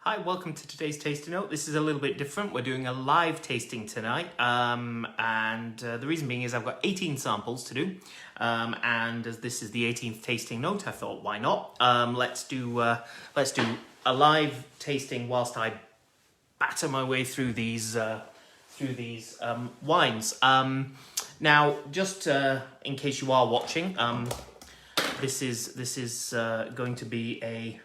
Hi, welcome to today's tasting note. This is a little bit different. We're doing a live tasting tonight, and the reason being is I've got 18 samples to do, and as this is the 18th tasting note, I thought, why not? Let's do a live tasting whilst I batter my way through these wines. Now, just in case you are watching, this is going to be a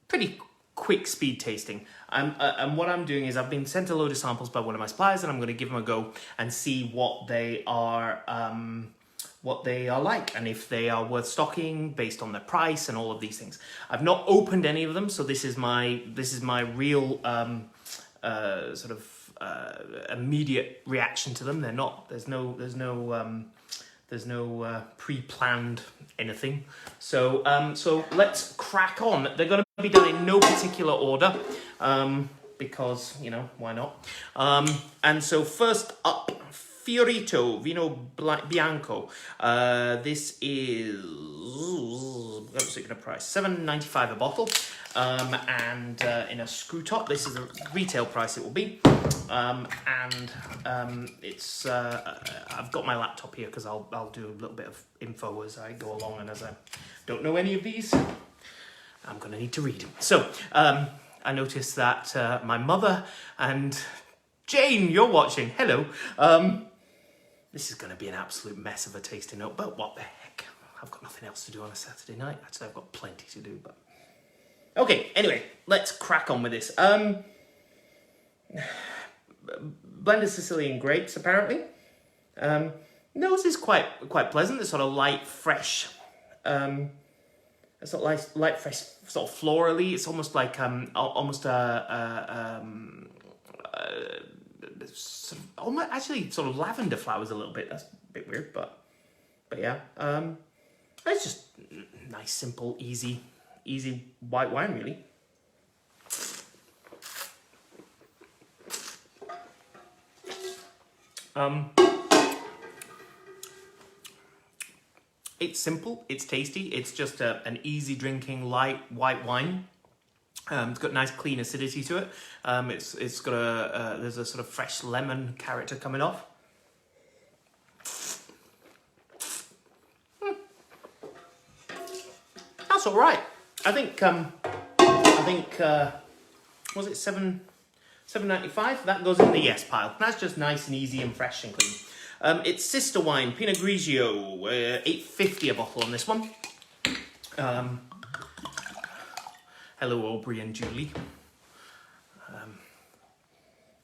pretty quick speed tasting. And what I'm doing is I've been sent a load of samples by one of my suppliers, and I'm going to give them a go and see what they are like, and if they are worth stocking based on their price and all of these things. I've not opened any of them, so this is my real immediate reaction to them. They're not. There's no pre-planned anything. So let's crack on. They're going to be done in no particular order, because, you know, why not? And so first up, Fiorito Vino Bianco. This is, what's it going to price? $7.95 a bottle. And in a screw top. This is the retail price it will be. It's I've got my laptop here because I'll do a little bit of info as I go along, and as I don't know any of these, I'm gonna need to read them. So I noticed that my mother and Jane, you're watching. Hello. This is gonna be an absolute mess of a tasting note, but what the heck? I've got nothing else to do on a Saturday night. Actually, I've got plenty to do, but okay. Anyway, let's crack on with this. Blended Sicilian grapes, apparently. Nose is quite pleasant. It's sort of light, fresh. It's sort of light, fresh, sort of florally. It's almost like actually sort of lavender flowers a little bit. That's a bit weird, but yeah. It's just nice, simple, easy white wine, really. It's simple, it's tasty, it's just an easy drinking light white wine. It's got nice clean acidity to it. It's got there's a sort of fresh lemon character coming off. That's all right. I think was it $7.95? That goes in the yes pile. That's just nice and easy and fresh and clean. It's Sister Wine Pinot Grigio, $8.50 a bottle on this one. Hello, Aubrey and Julie.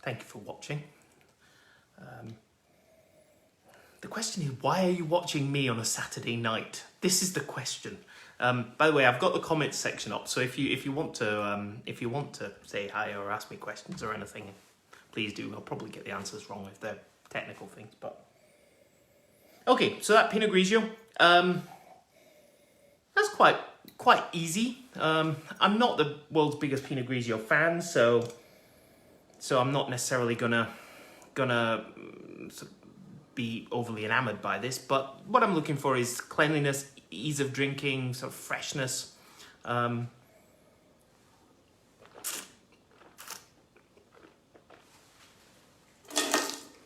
Thank you for watching. The question is, why are you watching me on a Saturday night? This is the question. By the way, I've got the comments section up, so if you want to say hi or ask me questions or anything, please do. I'll probably get the answers wrong if they're technical things, but okay. So that Pinot Grigio, that's quite easy. I'm not the world's biggest Pinot Grigio fan, so I'm not necessarily gonna be overly enamored by this. But what I'm looking for is cleanliness, ease of drinking, sort of freshness.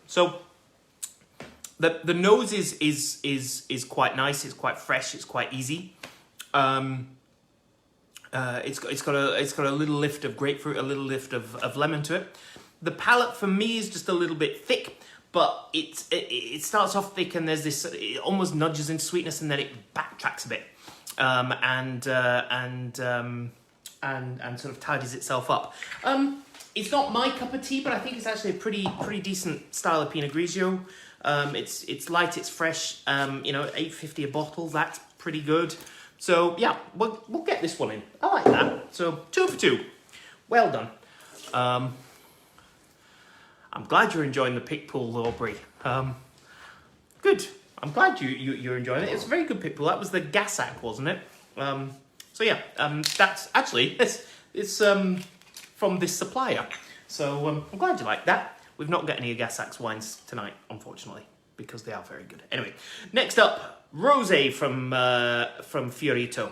So the nose is quite nice. It's quite fresh. It's quite easy. It's got a little lift of grapefruit, a little lift of lemon to it. The palate for me is just a little bit thick, but it starts off thick, and there's this, it almost nudges into sweetness, and then it backtracks a bit, and sort of tidies itself up. It's not my cup of tea, but I think it's actually a pretty decent style of Pinot Grigio. It's light, it's fresh. $8.50 a bottle. That's pretty good. So yeah, we'll get this one in. I like that. So 2 for 2. Well done. I'm glad you're enjoying the pick pool, Aubrey. Good. I'm glad you're enjoying it. It's a very good pick pool. That was the Gassac, wasn't it? So yeah, that's actually it's from this supplier. So I'm glad you like that. We've not got any Gassac wines tonight, unfortunately, because they are very good. Anyway, next up, Rosé from Fiorito.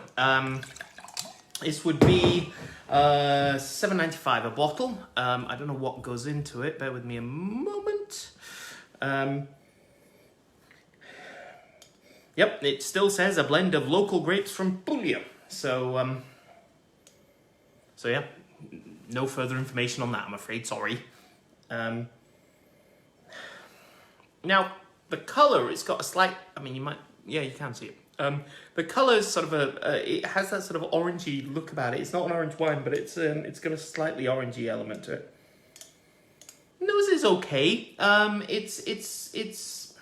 This would be $7.95 a bottle. I don't know what goes into it. Bear with me a moment. Yep, it still says a blend of local grapes from Puglia. So yeah, no further information on that, I'm afraid. Sorry. Now, the colour, it's got a slight... I mean, you might... Yeah, you can see it. The colour is sort of it has that sort of orangey look about it. It's not an orange wine, but it's got a slightly orangey element to it. Nose is okay. It's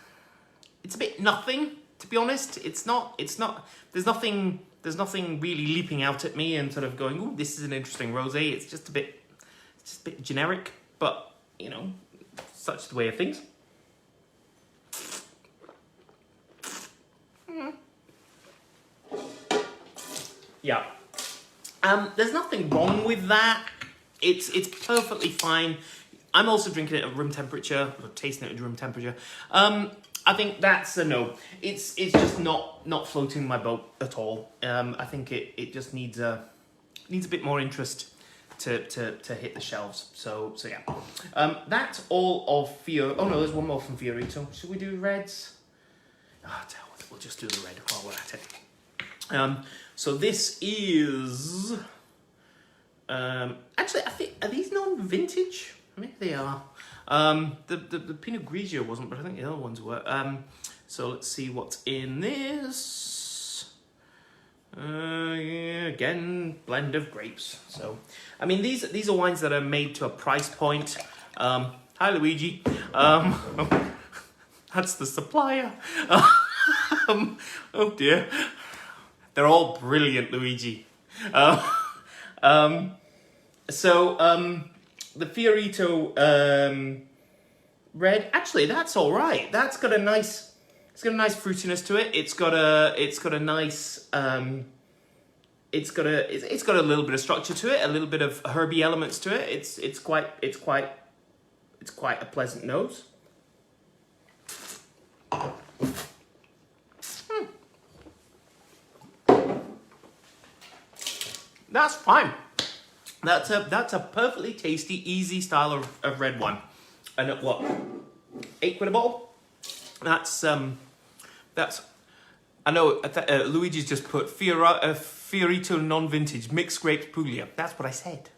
a bit nothing, to be honest. It's not. There's nothing really leaping out at me and sort of going, "Ooh, this is an interesting rosé." It's just a bit generic, but you know, such the way of things. Yeah. There's nothing wrong with that. It's perfectly fine. I'm also drinking it at room temperature, or tasting it at room temperature. I think that's a no. It's just not floating my boat at all. I think it just needs a bit more interest to hit the shelves. So yeah. That's all of Fiorito. Oh no, there's one more from Fiorito. Should we do reds? Oh, tell you what, we'll just do the red while we're at it. So this is actually, I think, are these non-vintage? Maybe they are. The Pinot Grigio wasn't, but I think the other ones were. So let's see what's in this. Yeah, again, blend of grapes. So, I mean, these are wines that are made to a price point. Hi, Luigi. That's the supplier. Oh dear. They're all brilliant, Luigi. The Fiorito red, actually, that's all right. It's got a nice fruitiness to it. It's got a nice, it's got a little bit of structure to it, a little bit of herby elements to it. It's quite a pleasant nose. That's fine. That's a perfectly tasty, easy style of red wine. And at what? £8 a bottle? That's I know Luigi's just put Fiorito non-vintage mixed grapes Puglia. That's what I said.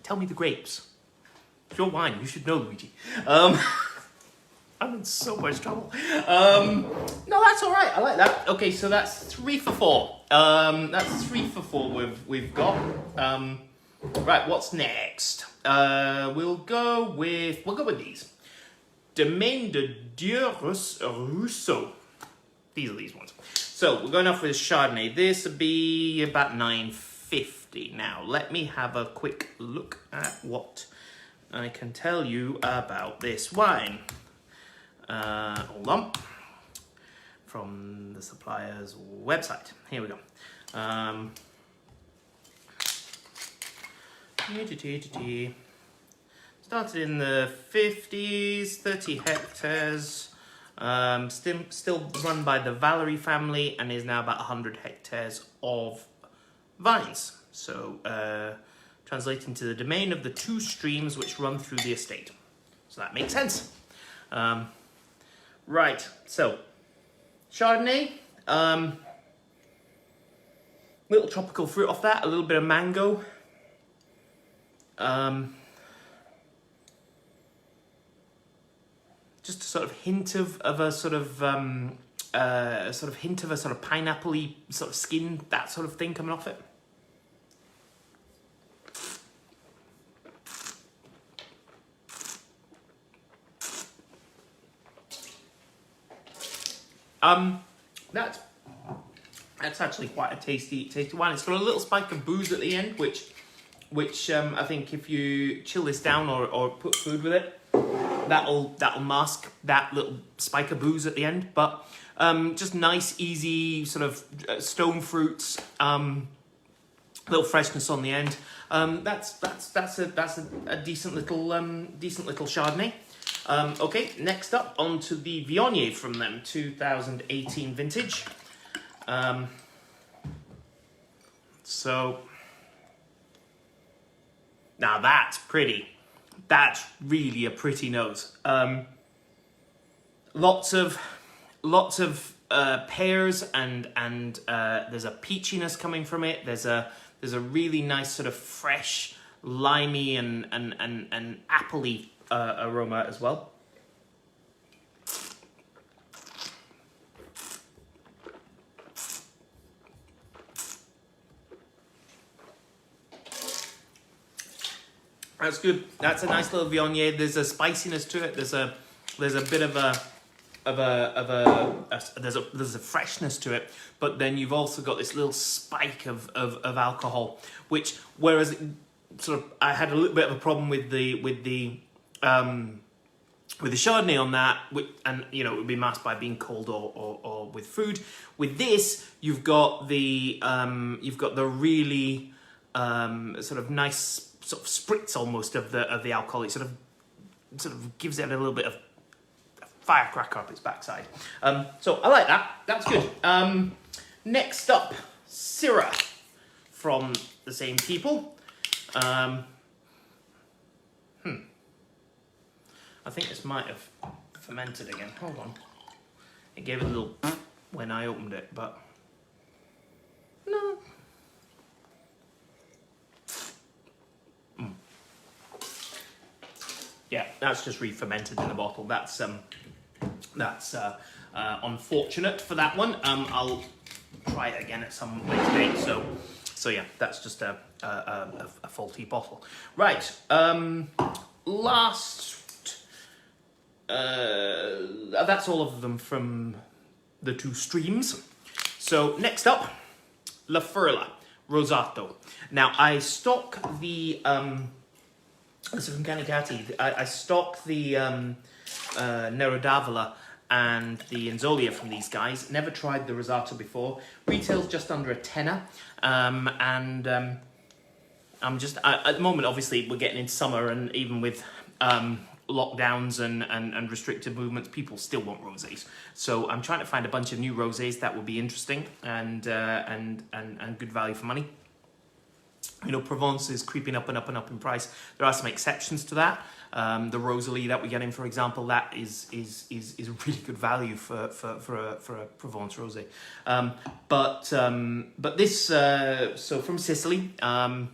Tell me the grapes. It's your wine. You should know, Luigi. I'm in so much trouble. No, that's all right. I like that. Okay, so that's 3 for 4. That's 3 for 4 we've got. Right, what's next? We'll go with these. Domaine de Dieu Rousseau. These are these ones. So we're going off with Chardonnay. This would be about $9.50. Now let me have a quick look at what I can tell you about this wine. Hold on. From the supplier's website. Here we go. Started in the 50s, 30 hectares. Still run by the Valery family and is now about 100 hectares of vines. So, translating to the domain of the 2 streams which run through the estate. So that makes sense. Right, so Chardonnay, little tropical fruit off that, a little bit of mango. Just a sort of hint of a sort of hint of a sort of pineapple-y sort of skin, that sort of thing coming off it. That's actually quite a tasty wine. It's got a little spike of booze at the end, which I think if you chill this down or put food with it, that'll mask that little spike of booze at the end. But just nice, easy sort of stone fruits, little freshness on the end. That's a decent little Chardonnay. Okay, next up onto the Viognier from them, 2018 vintage. So now that's pretty. That's really a pretty nose. Lots of pears and there's a peachiness coming from it. There's a really nice sort of fresh, limey and appley aroma as well. That's good. That's a nice little Viognier. There's a spiciness to it. There's a bit of a there's a freshness to it, but then you've also got this little spike of alcohol, which whereas sort of I had a little bit of a problem with the Chardonnay on that, and you know it would be masked by being cold or with food. With this, you've got the really sort of nice sort of spritz almost of the alcohol. It sort of gives it a little bit of firecracker up its backside. So I like that. That's good. Next up, Syrah from the same people. I think this might have fermented again. Hold on. It gave it a little when I opened it, but no. Yeah, that's just re-fermented in the bottle. That's unfortunate for that one. I'll try it again at some later date. So yeah, that's just a faulty bottle. Right. That's all of them from the two streams. So next up, La Furla Rosato. Now I stock the this is from Canicattì. I stock the Nero d'Avola and the Inzolia from these guys. Never tried the Rosato before. Retails just under a tenner. I'm just at the moment. Obviously, we're getting into summer, and even with lockdowns and restricted movements, people still want rosés. So I'm trying to find a bunch of new rosés that will be interesting and good value for money. You know, Provence is creeping up and up and up in price. There are some exceptions to that. The Rosalie that we get in, for example, that is really good value for a Provence rosé. But this so from Sicily and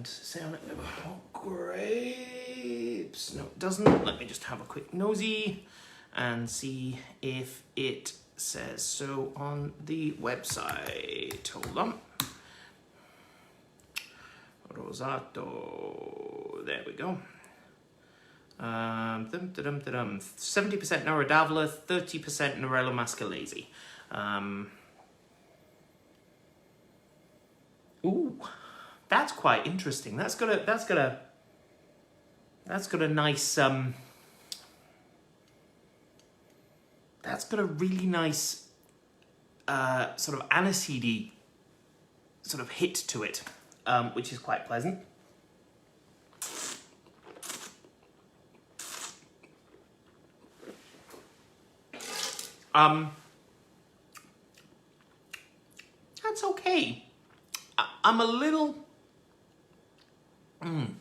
say on it, oh, grapes. No, it doesn't. Let me just have a quick nosy and see if it says so on the website. Hold on. Rosato, there we go. 70% Nero d'Avola, 30% Nerello Mascalese. Ooh, that's quite interesting. That's got a nice that's got a really nice sort of aniseedy sort of hit to it. Which is quite pleasant. That's okay. I'm a little. I'm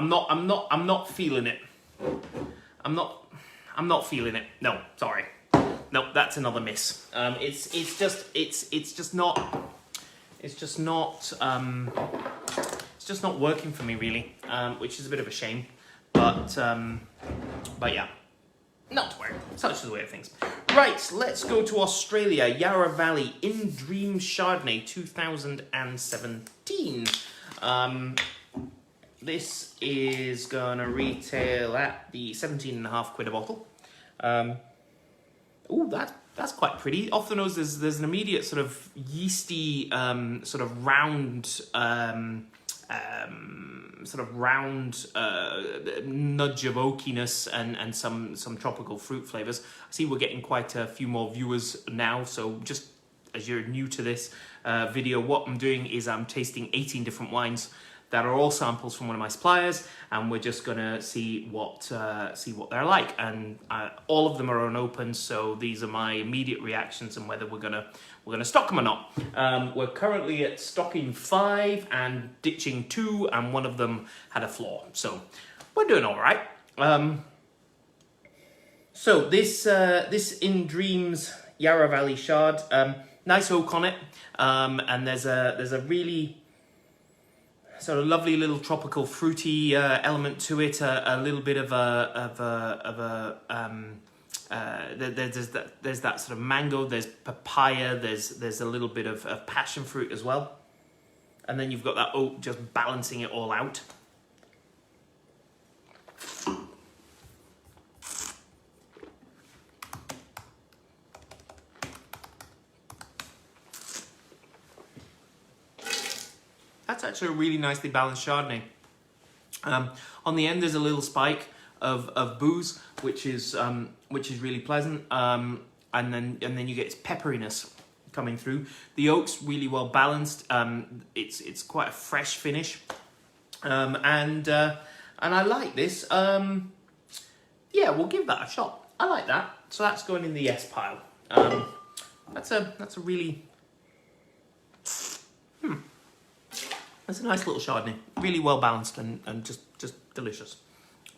not feeling it. I'm not feeling it. No, sorry. Nope, that's another miss. It's just not working for me really, which is a bit of a shame. But yeah, not to worry. Such is the way of things. Right, let's go to Australia. Yarra Valley In Dream Chardonnay 2017. This is gonna retail at the 17.5 quid a bottle. Oh, that's quite pretty. Off the nose, there's an immediate sort of yeasty, sort of round nudge of oakiness and some tropical fruit flavors. I see we're getting quite a few more viewers now. So just as you're new to this video, what I'm doing is I'm tasting 18 different wines that are all samples from one of my suppliers, and we're just gonna see what they're like. And all of them are unopened, so these are my immediate reactions and whether we're gonna stock them or not. We're currently at stocking 5 and ditching 2, and one of them had a flaw, so we're doing all right. So this In Dreams Yarra Valley Shard, nice oak on it, and there's a really sort of lovely little tropical fruity element to it. A little bit of there's that sort of mango. There's papaya. There's a little bit of passion fruit as well, and then you've got that oak just balancing it all out. That's actually a really nicely balanced Chardonnay. On the end, there's a little spike of booze, which is really pleasant, and then you get its pepperiness coming through. The oak's really well balanced. It's quite a fresh finish, and I like this. Yeah, we'll give that a shot. I like that. So that's going in the yes pile. That's a really. It's a nice little Chardonnay, really well balanced and just delicious.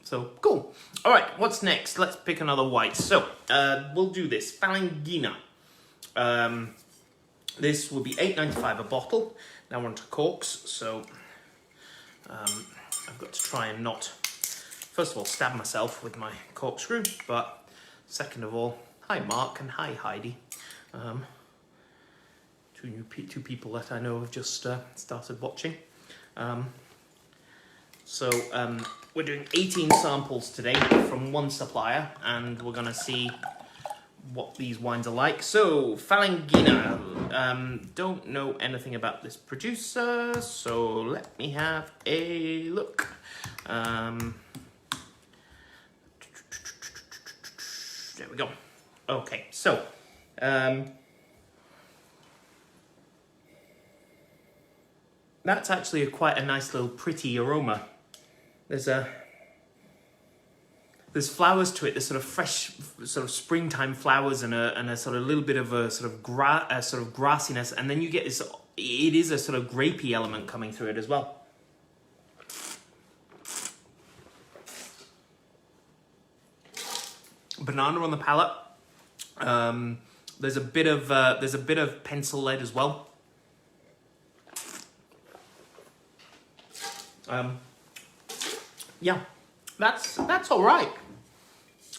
So cool. All right, what's next? Let's pick another white. So we'll do this Falangina. This will be $8.95 a bottle. Now we're onto corks. So I've got to try and not, first of all, stab myself with my corkscrew, but second of all, hi Mark and hi Heidi. Two people that I know have just started watching. So we're doing 18 samples today from one supplier, and we're gonna see what these wines are like. So Falangina, don't know anything about this producer, so let me have a look. There we go. Okay, so that's actually quite a nice little pretty aroma. There's flowers to it. There's sort of fresh, sort of springtime flowers and a sort of little bit of a sort of grassiness, and then you get this. It is a sort of grapey element coming through it as well. Banana on the palate. There's a bit of pencil lead as well. Yeah, that's all right.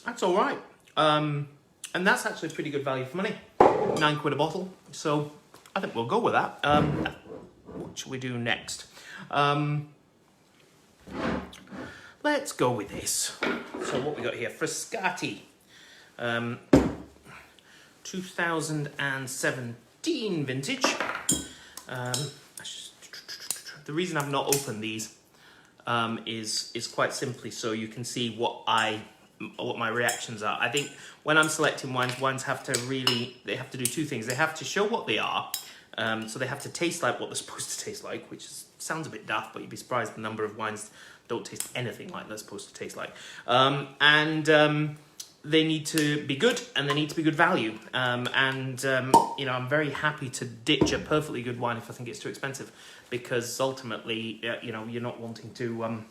That's all right. And that's actually pretty good value for money. £9 a bottle. So I think we'll go with that. What should we do next? Let's go with this. So what we got here? Frascati. 2017 vintage. The reason I've not opened these is quite simply so you can see what my reactions are. I think when I'm selecting wines have to they have to do two things. They have to show what they are, so they have to taste like what they're supposed to taste like, which sounds a bit daft, but you'd be surprised the number of wines don't taste anything like they're supposed to taste like. They need to be good, and they need to be good value. You know, I'm very happy to ditch a perfectly good wine if I think it's too expensive, because ultimately, you know, you're not wanting to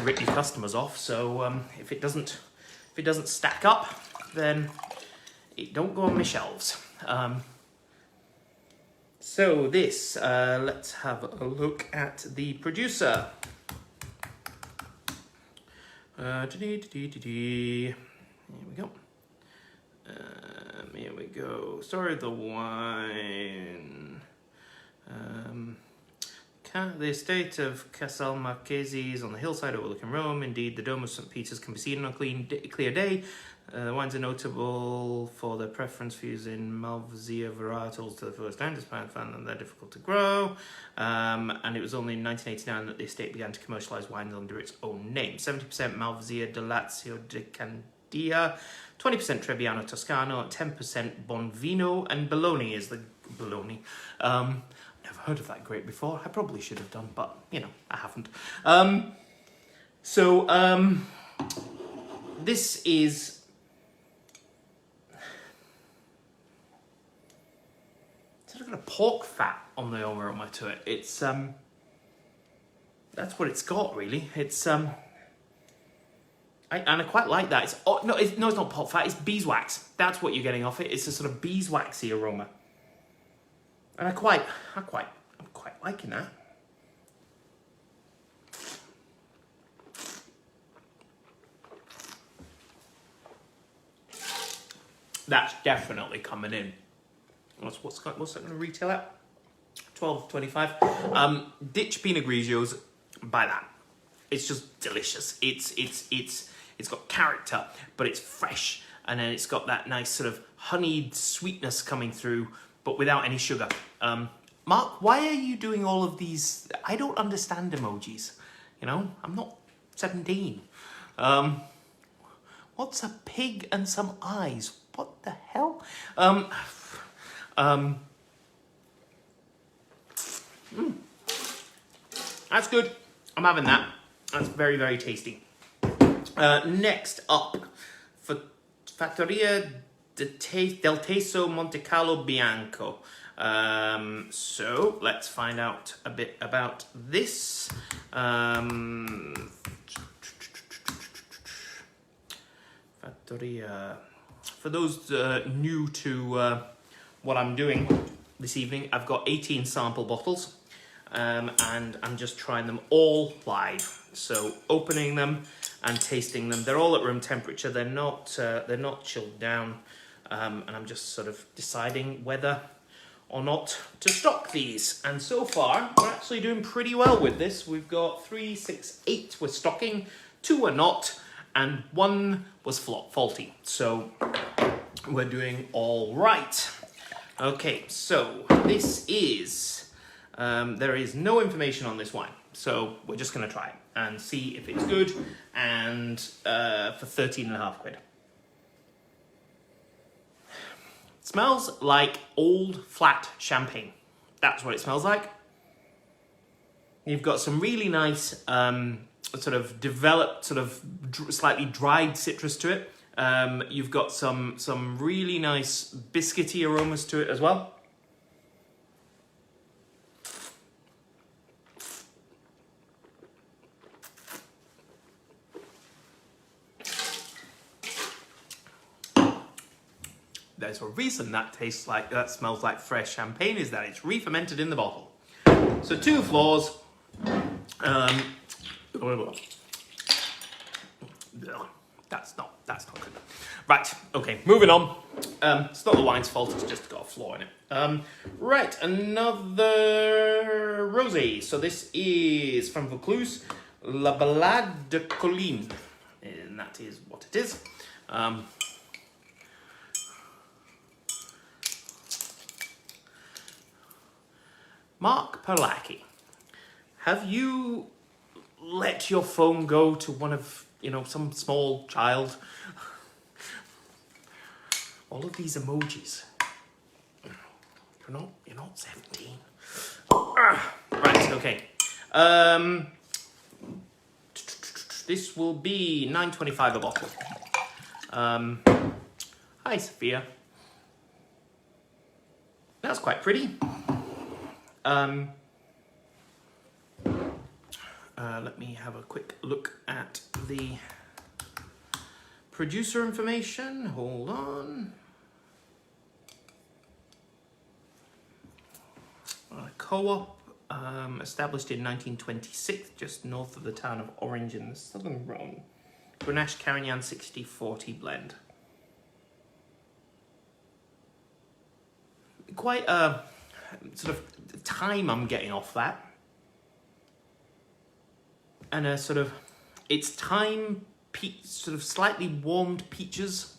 rip your customers off. So if it doesn't stack up, then it don't go on my shelves. So this, let's have a look at the producer. Here we go. Story of the wine. The estate of Casal Marchesi is on the hillside overlooking Rome. Indeed, the Dome of St. Peter's can be seen on a clear day. The wines are notable for their preference for using Malvasia varietals to the fullest extent, despite the fact that they're difficult to grow. And it was only in 1989 that the estate began to commercialise wines under its own name. 70% Malvasia de Lazio de Candia, 20% Trebbiano Toscano, 10% Bonvino, and Bologna is the Bologna. Never heard of that grape before. I probably should have done, but you know, I haven't. This is sort of got a pork fat on the aroma to it. It's that's what it's got really. It's and I quite like that. It's not pork fat. It's beeswax. That's what you're getting off it. It's a sort of beeswaxy aroma, and I'm quite liking that. That's definitely coming in. What's that going to retail at? $12.25. Ditch Pinot Grigios. Buy that. It's just delicious. It's got character, but it's fresh, and then it's got that nice sort of honeyed sweetness coming through, but without any sugar. Mark, why are you doing all of these? I don't understand emojis. You know, I'm not 17. What's a pig and some eyes? What the hell? That's good. I'm having that. That's very, very tasty. Next up, for Fattoria del Teso Monte Carlo Bianco. So let's find out a bit about this. Fattoria. For those new to what I'm doing this evening, I've got 18 sample bottles, and I'm just trying them all live. So opening them and tasting them. They're all at room temperature. They're not chilled down, and I'm just sort of deciding whether or not to stock these. And so far, we're actually doing pretty well with this. We've got 3, 6, 8 we're stocking, 2 are not, and 1 was faulty. So we're doing all right. Okay, so this is, there is no information on this wine. So we're just going to try it and see if it's good, and for 13.5 quid. It smells like old flat champagne. That's what it smells like. You've got some really nice sort of developed, sort of slightly dried citrus to it. You've got some really nice biscuity aromas to it as well. There's a reason that smells like fresh champagne, is that it's re-fermented in the bottle. So 2 flaws. That's not good. Right, okay, moving on. It's not the wine's fault, it's just got a flaw in it. Right, another rosé. So this is from Vaucluse, La Balade de Colline. And that is what it is. Mark Perlacki, have you let your phone go to one of, some small child? All of these emojis. You're not 17. Right, okay. This will be $9.25 a bottle. Hi, Sophia. That's quite pretty. Let me have a quick look at the producer information. Hold on. Co-op, established in 1926, just north of the town of Orange in the southern Rhone. Grenache Carignan 60-40 blend. Quite a sort of time I'm getting off that. And a sort of, it's thyme, sort of slightly warmed peaches,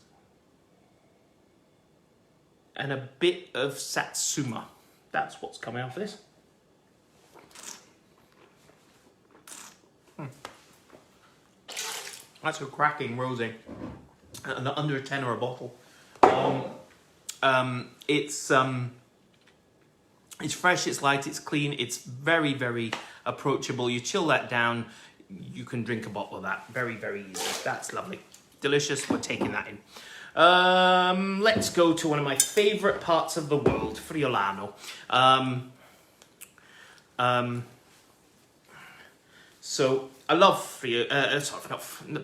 and a bit of satsuma. That's what's coming off this. That's a cracking rosé, under a tenner a bottle. It's It's fresh, it's light, it's clean, it's very, very approachable. You chill that down, you can drink a bottle of that very, very easily. That's lovely. Delicious, we're taking that in. Let's go to one of my favourite parts of the world, Friulano. So I love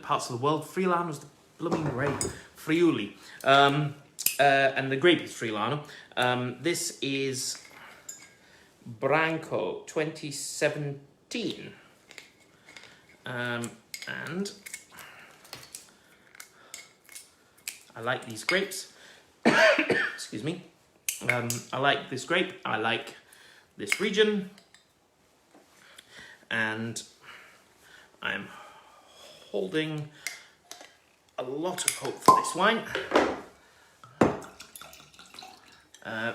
parts of the world. Friulano's the blooming grape. Friuli. And the grape is Friulano. This is Branco 2017. And I like these grapes. Excuse me. I like this grape. I like this region. And I'm holding a lot of hope for this wine.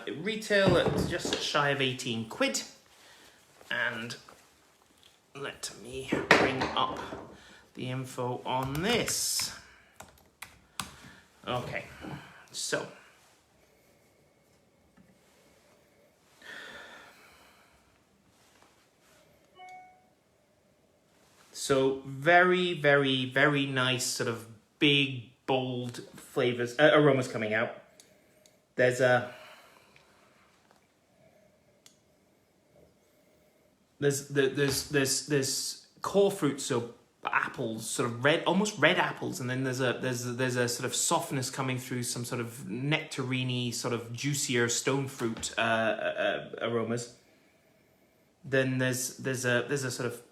It retail at just shy of 18 quid. And let me bring up the info on this. Okay, so very, very, very nice sort of big, bold flavors, aromas coming out. There's core fruits, so apples, sort of red, almost red apples, and then there's a sort of softness coming through, some sort of nectarine-y, sort of juicier stone fruit aromas. Then there's a sort of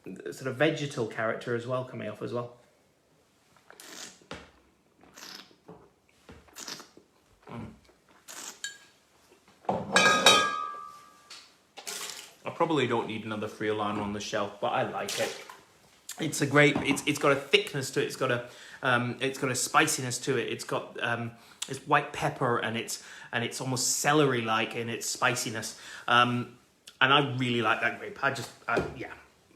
vegetal character as well coming off as well. I probably don't need another Friulano on the shelf, but I like it. It's a great. It's got a thickness to it. It's got a spiciness to it. It's got it's white pepper, and it's almost celery-like in its spiciness. And I really like that grape. Yeah,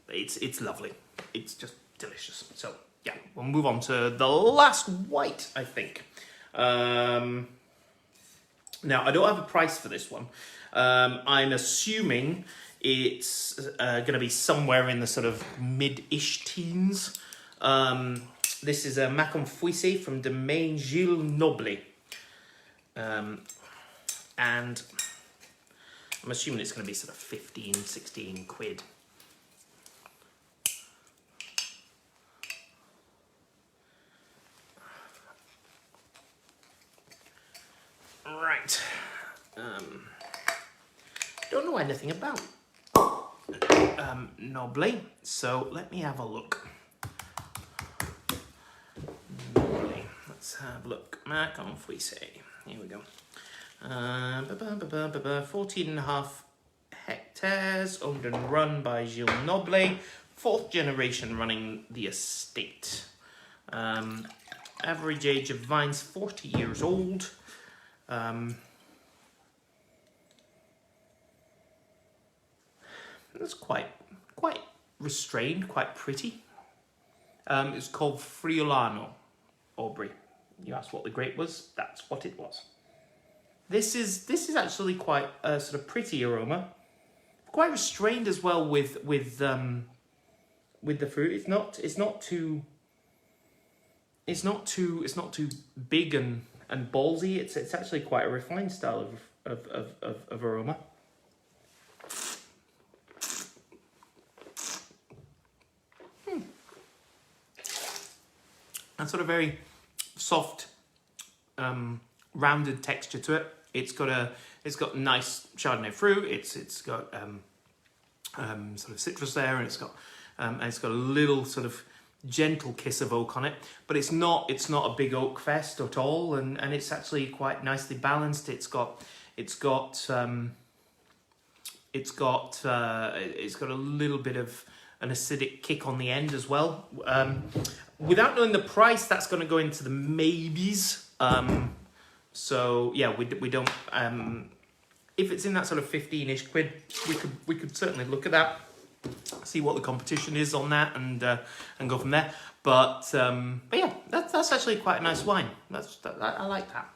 it's lovely. It's just delicious. So yeah, we'll move on to the last white, I think. Now I don't have a price for this one. I'm assuming it's going to be somewhere in the sort of mid-ish teens. This is a Macon Fuise from Domaine Gilles Noble. And I'm assuming it's going to be sort of 15, 16 quid. Right. Don't know anything about Noble, so let me have a look. Noble. Let's have a look. Macon Fuise. Here we go. 14.5 hectares, owned and run by Gilles Noble, 4th generation running the estate. Average age of vines 40 years old. That's quite restrained, quite pretty. It's called Friulano, Aubrey. You asked what the grape was. That's what it was. This is actually quite a sort of pretty aroma, quite restrained as well with the fruit. It's not too big and ballsy. It's actually quite a refined style of aroma. And sort of very soft, rounded texture to it. It's got nice Chardonnay fruit. It's got sort of citrus there, and it's got a little sort of gentle kiss of oak on it. But it's not a big oak fest at all, and it's actually quite nicely balanced. It's got a little bit of an acidic kick on the end as well. Without knowing the price, that's going to go into the maybes. So yeah, we don't. If it's in that sort of 15-ish quid, we could certainly look at that, see what the competition is on that, and go from there. But yeah, that's actually quite a nice wine. I like that.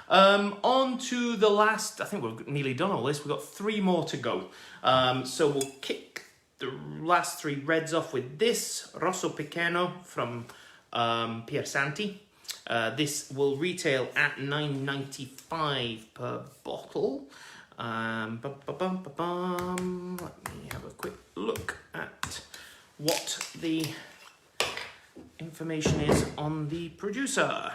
On to the last, I think we're nearly done all this. We've got 3 more to go. So we'll kick the last 3 reds off with this Rosso Pequeno from Piersanti. This will retail at $9.95 per bottle. Let me have a quick look at what the information is on the producer.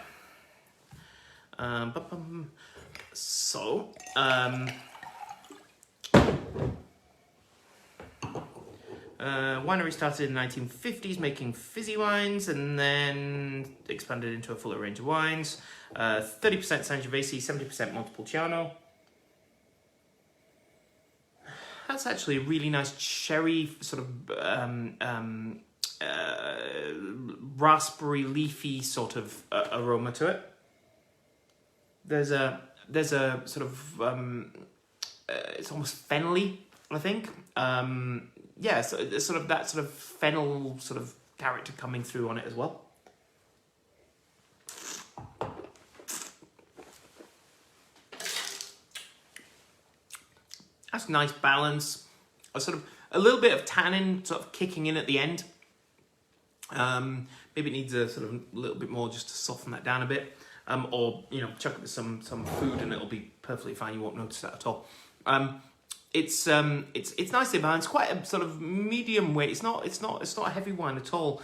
Winery started in the 1950s making fizzy wines and then expanded into a fuller range of wines. 30% Sangiovese, 70% Montepulciano. That's actually a really nice cherry sort of raspberry leafy sort of aroma to it. There's a sort of it's almost fennelly, I think. Yeah, so there's sort of that sort of fennel sort of character coming through on it as well. That's a nice balance. A little bit of tannin sort of kicking in at the end. Maybe it needs a sort of little bit more just to soften that down a bit. Or chuck it with some food and it'll be perfectly fine. You won't notice that at all. It's nicely balanced. Quite a sort of medium weight. It's not a heavy wine at all.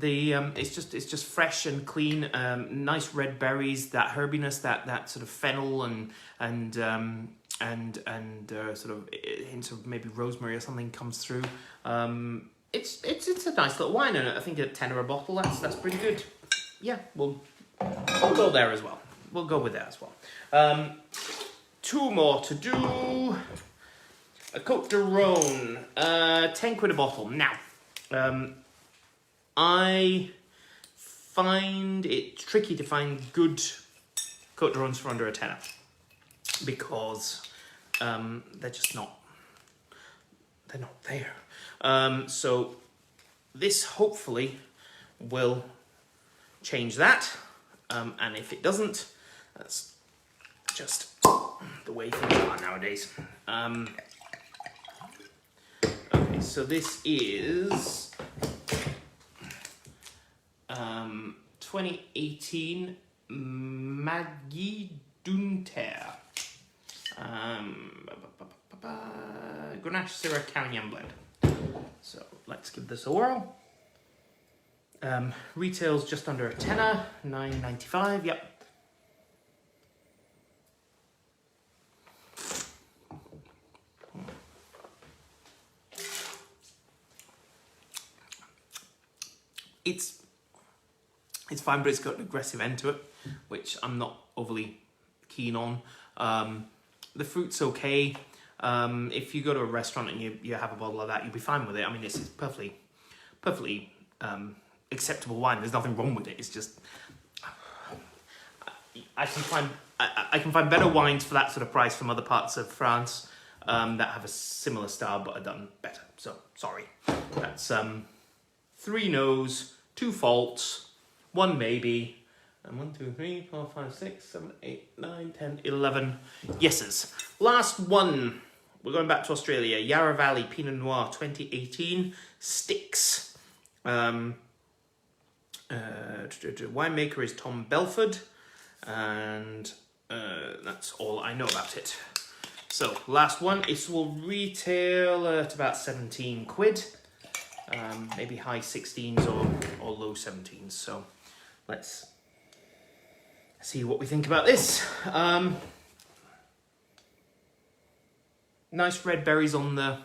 It's just fresh and clean. Nice red berries. That herbiness. That sort of fennel and sort of hints of maybe rosemary or something comes through. It's a nice little wine, and I think a tenner a bottle. That's pretty good. Yeah, we'll go there as well. We'll go with that as well. 2 more to do. A Côte de Rhône, 10 quid a bottle. Now, I find it tricky to find good Côte de Rhônes for under a tenner because they're just not. They're not there. So this hopefully will change that, and if it doesn't, that's just the way things are nowadays. Okay, so this is 2018 Maggie Dunter Grenache Syrah Carignan blend. So let's give this a whirl. Retails just under a tenner, $9.95. Yep. It's fine, but it's got an aggressive end to it, which I'm not overly keen on. The fruit's okay. If you go to a restaurant and you have a bottle of that, you'll be fine with it. I mean, it's perfectly acceptable wine. There's nothing wrong with it. It's just I can find better wines for that sort of price from other parts of France that have a similar style but are done better. So sorry. That's 3 no's, 2 faults, 1 maybe, and 1, 2, 3, 4, 5, 6, 7, 8, 9, 10, 11 yeses. Last one. We're going back to Australia. Yarra Valley Pinot Noir 2018 Sticks. Winemaker is Tom Belford, and that's all I know about it. So last one. It will retail at about 17 quid, maybe high 16s or low 17s. So let's see what we think about this. Nice red berries on the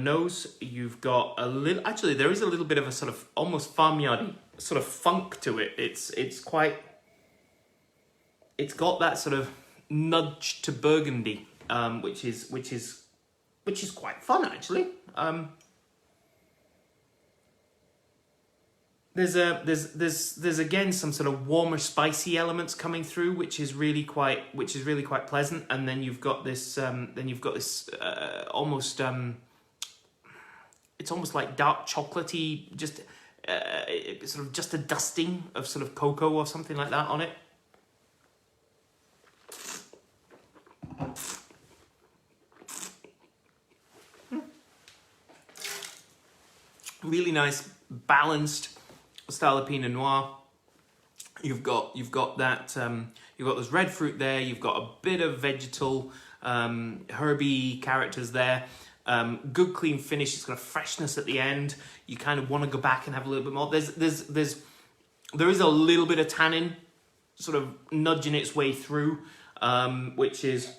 nose. You've got a little. Actually, there is a little bit of a sort of almost farmyardy sort of funk to it. It's quite. It's got that sort of nudge to Burgundy, which is quite fun actually. There's again some sort of warmer, spicy elements coming through, which is really quite pleasant. And then you've got this almost it's almost like dark chocolatey, just sort of just a dusting of sort of cocoa or something like that on it. Really nice, balanced style of Pinot Noir. You've got that you've got those red fruit there. You've got a bit of vegetal, herby characters there. Good clean finish. It's got a freshness at the end. You kind of want to go back and have a little bit more. There is a little bit of tannin, sort of nudging its way through, which is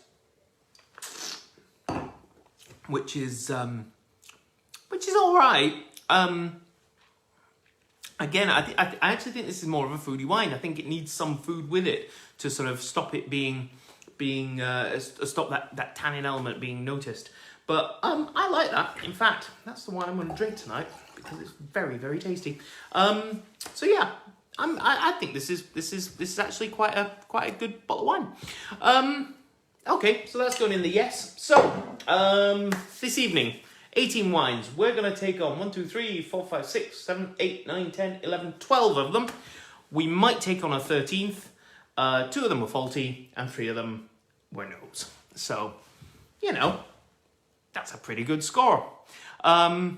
all right. Again, I actually think this is more of a foodie wine. I think it needs some food with it to sort of stop it being stop that tannin element being noticed. But I like that. In fact, that's the wine I'm going to drink tonight because it's very, very tasty. So yeah, I think this is actually quite a good bottle of wine. Okay, so that's going in the yes. So this evening, 18 wines. We're going to take on 1, 2, 3, 4, 5, 6, 7, 8, 9, 10, 11, 12 of them. We might take on a 13th. 2 of them were faulty and 3 of them were no's. So, you know, that's a pretty good score. A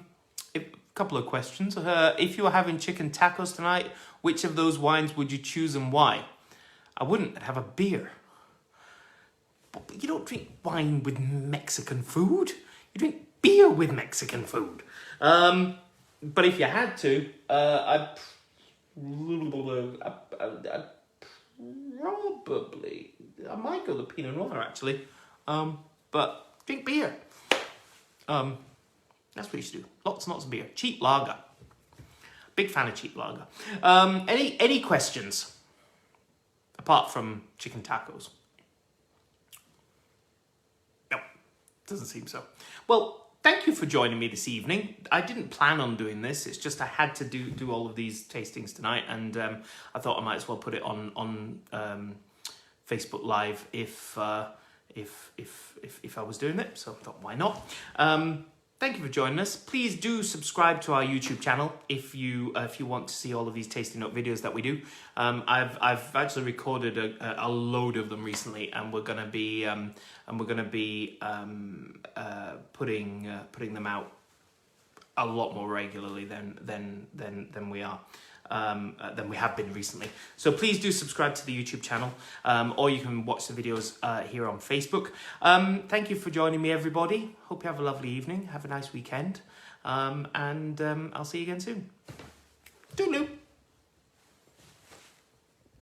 couple of questions. If you were having chicken tacos tonight, which of those wines would you choose and why? I wouldn't. I'd have a beer. But you don't drink wine with Mexican food. You drink beer with Mexican food. But if you had to, I'd probably, I might go the Pinot Noir actually. But drink beer. That's what you should do. Lots and lots of beer. Cheap lager. Big fan of cheap lager. Any questions? Apart from chicken tacos. Nope. Doesn't seem so. Well, thank you for joining me this evening. I didn't plan on doing this. It's just I had to do all of these tastings tonight, and I thought I might as well put it on Facebook Live if I was doing it. So I thought, why not? Thank you for joining us. Please do subscribe to our YouTube channel if you want to see all of these tasting note videos that we do. I've actually recorded a load of them recently, and we're gonna be putting them out a lot more regularly than we are. Than we have been recently. So please do subscribe to the YouTube channel, or you can watch the videos here on Facebook. Thank you for joining me, everybody. Hope you have a lovely evening. Have a nice weekend. And I'll see you again soon. Toodaloo.